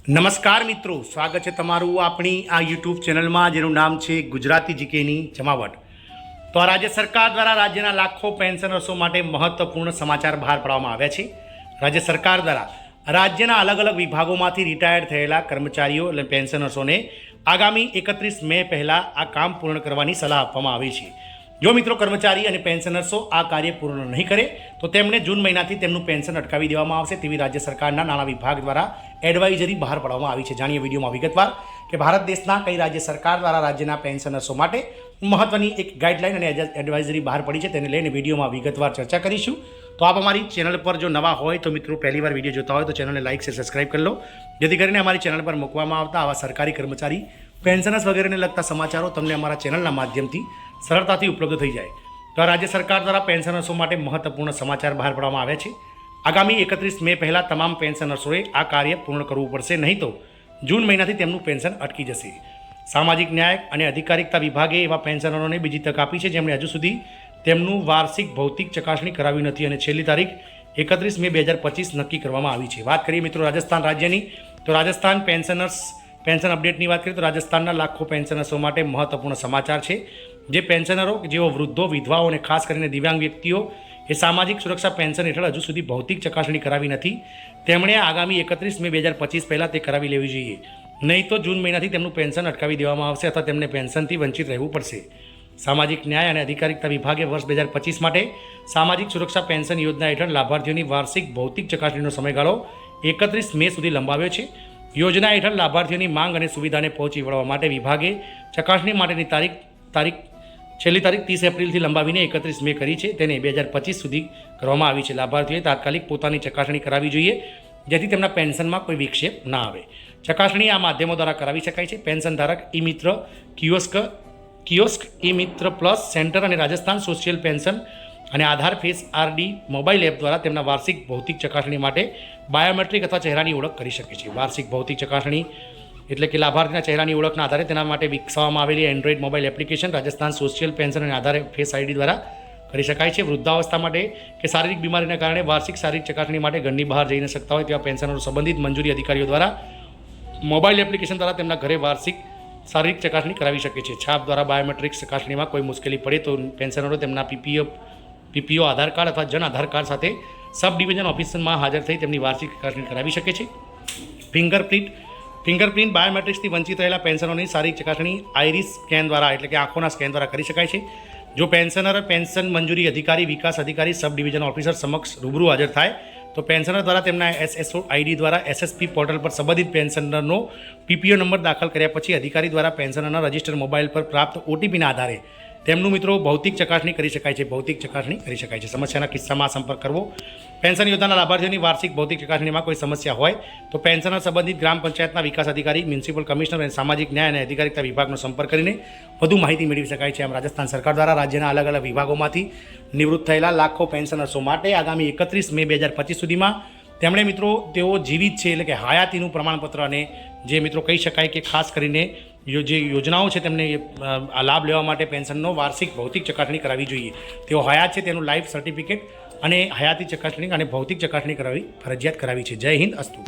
નમસ્કાર મિત્રો, સ્વાગત છે તમારું આપણી આ યુટ્યુબ ચેનલમાં જેનું નામ છે ગુજરાતી જીકેની જમાવટ। તો આ રાજ્ય સરકાર દ્વારા રાજ્યના લાખો પેન્શનર્સો માટે મહત્વપૂર્ણ સમાચાર બહાર પાડવામાં આવ્યા છે। રાજ્ય સરકાર દ્વારા રાજ્યના અલગ અલગ વિભાગોમાંથી રિટાયર્ડ થયેલા કર્મચારીઓ અને પેન્શનર્સોને આગામી 31 મે પહેલાં આ કામ પૂર્ણ કરવાની સલાહ આપવામાં આવી છે। જો મિત્રો કર્મચારી અને પેન્શનર્સો આ કાર્ય પૂર્ણ નહીં કરે તો તેમને જૂન મહિનાથી તેમનું પેન્શન અટકાવી દેવામાં આવશે તેવી રાજ્ય સરકારના નાણાં વિભાગ દ્વારા એડવાઇઝરી બહાર પાડવામાં આવી છે। જાણીએ વિડીયોમાં વિગતવાર કે ભારત દેશના કઈ રાજ્ય સરકાર દ્વારા રાજ્યના પેન્શનર્સો માટે મહત્વની એક ગાઈડલાઇન અને એડવાઇઝરી બહાર પડી છે તેને લઈને વિડીયોમાં વિગતવાર ચર્ચા કરીશું। તો આપ અમારી ચેનલ પર જો નવા હોય તો મિત્રો પહેલીવાર વિડીયો જોતા હોય તો ચેનલને લાઇક શેર સબસ્ક્રાઇબ કરી લો, જેથી કરીને અમારી ચેનલ પર મૂકવામાં આવતા આવા સરકારી કર્મચારી પેન્શનર્સ વગેરેને લગતા સમાચારો તમને અમારા ચેનલના માધ્યમથી સરળતાથી ઉપલબ્ધ થઈ જાય। તો આ રાજ્ય સરકાર દ્વારા પેન્શનર્સો માટે મહત્વપૂર્ણ સમાચાર બહાર પાડવામાં આવ્યા છે। આગામી 31 મે પહેલાં તમામ પેન્શનર્સોએ આ કાર્ય પૂર્ણ કરવું પડશે, નહીં તો જૂન મહિનાથી તેમનું પેન્શન અટકી જશે। સામાજિક ન્યાય અને અધિકારિતા વિભાગે એવા પેન્શનરોને બીજી તક આપી છે જેમણે હજુ સુધી તેમનું વાર્ષિક ભૌતિક ચકાસણી કરાવી નથી અને છેલ્લી તારીખ 31 મે 2025 નક્કી કરવામાં આવી છે। વાત કરીએ મિત્રો રાજસ્થાન રાજ્યની, તો રાજસ્થાન પેન્શન અપડેટની વાત કરીએ તો રાજસ્થાનના લાખો પેન્શનર્સો માટે મહત્વપૂર્ણ સમાચાર છે। જે પેન્શનરો જેઓ વૃદ્ધો, વિધવાઓ અને ખાસ કરીને દિવ્યાંગ વ્યક્તિઓ એ સામાજિક સુરક્ષા પેન્શન હેઠળ હજુ સુધી ભૌતિક ચકાસણી કરાવી નથી તેમણે આગામી 31 મે 2025 પહેલાં તે કરાવી લેવી જોઈએ, નહીં તો જૂન મહિનાથી તેમનું પેન્શન અટકાવી દેવામાં આવશે અથવા તેમને પેન્શનથી વંચિત રહેવું પડશે। સામાજિક ન્યાય અને અધિકારિતા વિભાગે વર્ષ 2025 માટે સામાજિક સુરક્ષા પેન્શન યોજના હેઠળ લાભાર્થીઓની વાર્ષિક ભૌતિક ચકાસણીનો સમયગાળો 31 મે સુધી લંબાવ્યો છે। યોજના હેઠળ લાભાર્થીઓની માંગ અને સુવિધાને પહોંચી વળવા માટે વિભાગે ચકાસણી માટેની છેલ્લી તારીખ 30 એપ્રિલથી લંબાવીને 31 મે કરી છે, તેને 2025 સુધી કરવામાં આવી છે। લાભાર્થીઓએ તાત્કાલિક પોતાની ચકાસણી કરાવવી જોઈએ જેથી તેમના પેન્શનમાં કોઈ વિક્ષેપ ના આવે। ચકાસણી આ માધ્યમો દ્વારા કરાવી શકાય છે। પેન્શન ધારક ઈ મિત્ર કિયોસ્ક ઈ મિત્ર પ્લસ સેન્ટર અને રાજસ્થાન સોશિયલ પેન્શન અને આધાર ફેસ આરડી મોબાઈલ એપ દ્વારા તેમના વાર્ષિક ભૌતિક ચકાસણી માટે બાયોમેટ્રિક અથવા ચહેરાની ઓળખ કરી શકે છે। વાર્ષિક ભૌતિક ચકાસણી એટલે કે લાભાર્થીના ચહેરાની ઓળખના આધારે તેના માટે વિકસાવવામાં આવેલી Android mobile application Rajasthan social pension અને આધારે ફેસ આઈડી દ્વારા કરી શકાય છે। વૃદ્ધાવસ્થા માટે કે શારીરિક બીમારીના કારણે વાર્ષિક શારીરિક ચકાસણી માટે ઘરની બહાર જઈ ન શકતા હોય તેવા પેન્શનરો સંબંધિત મંજૂરી અધિકારીઓ દ્વારા મોબાઈલ એપ્લિકેશન દ્વારા તેમના ઘરે વાર્ષિક શારીરિક ચકાસણી કરાવી શકે છે। છાપ દ્વારા બાયોમેટ્રિક ચકાસણીમાં કોઈ મુશ્કેલી પડે તો પેન્શનરો તેમના પીપીઓ આધાર કાર્ડ અથવા જન આધાર કાર્ડ સાથે સબ ડિવિઝન ઓફિસમાં હાજર થઈ તેમની વાર્ષિક ચકાસણી કરાવી શકે છે। ફિંગરપ્રિન્ટ બાયોમેટ્રિક્સથી વંચિત રહેલા પેન્શનરોની શારીરિક ચકાસણી આઈરિસ સ્કેન દ્વારા એટલે કે આંખોના સ્કેન દ્વારા કરી શકાય છે। જો પેન્શનર પેન્શન મંજૂરી અધિકારી, વિકાસ અધિકારી, સબ ડિવિઝન ઓફિસર સમક્ષ રૂબરૂ હાજર થાય તો પેન્શનર દ્વારા તેમના એસએસઓ આઈડી દ્વારા એસએસપી પોર્ટલ પર સંબંધિત પેન્શનરનો પીપીઓ નંબર દાખલ કર્યા પછી અધિકારી દ્વારા પેન્શનરના રજિસ્ટર મોબાઈલ પર પ્રાપ્ત ઓટીપીના આધારે તેમનું મિત્રો ભૌતિક ચકાસણી કરી શકાય છે। સમસ્યાના કિસ્સામાં સંપર્ક કરવો। પેન્શન યોજનાના લાભાર્થીઓની વાર્ષિક ભૌતિક ચકાસણીમાં કોઈ સમસ્યા હોય તો પેન્શનર સંબંધિત ગ્રામ પંચાયતના વિકાસ અધિકારી, મ્યુનિસિપલ કમિશનર અને સામાજિક ન્યાય અને અધિકારિતા વિભાગનો સંપર્ક કરીને વધુ માહિતી મેળવી શકાય છે। આમ રાજસ્થાન સરકાર દ્વારા રાજ્યના અલગ અલગ વિભાગોમાંથી નિવૃત્ત થયેલા લાખો પેન્શનર્સો માટે આગામી 31 મે 2025 સુધીમાં તેમણે મિત્રો તેઓ જીવિત છે એટલે કે હયાતીનું પ્રમાણપત્ર અને જે મિત્રો કહી શકાય કે ખાસ કરીને જે યોજનાઓ છે તેમને આ લાભ લેવા માટે પેન્શનનો વાર્ષિક ભૌતિક ચકાસણી કરાવવી જોઈએ। તેઓ હયાત છે તેનું લાઈફ સર્ટિફિકેટ અને હયાતી ચકાસણી અને ભૌતિક ચકાસણી કરાવી ફરજિયાત કરાવી છે। જય હિન્દ, અસ્તુ।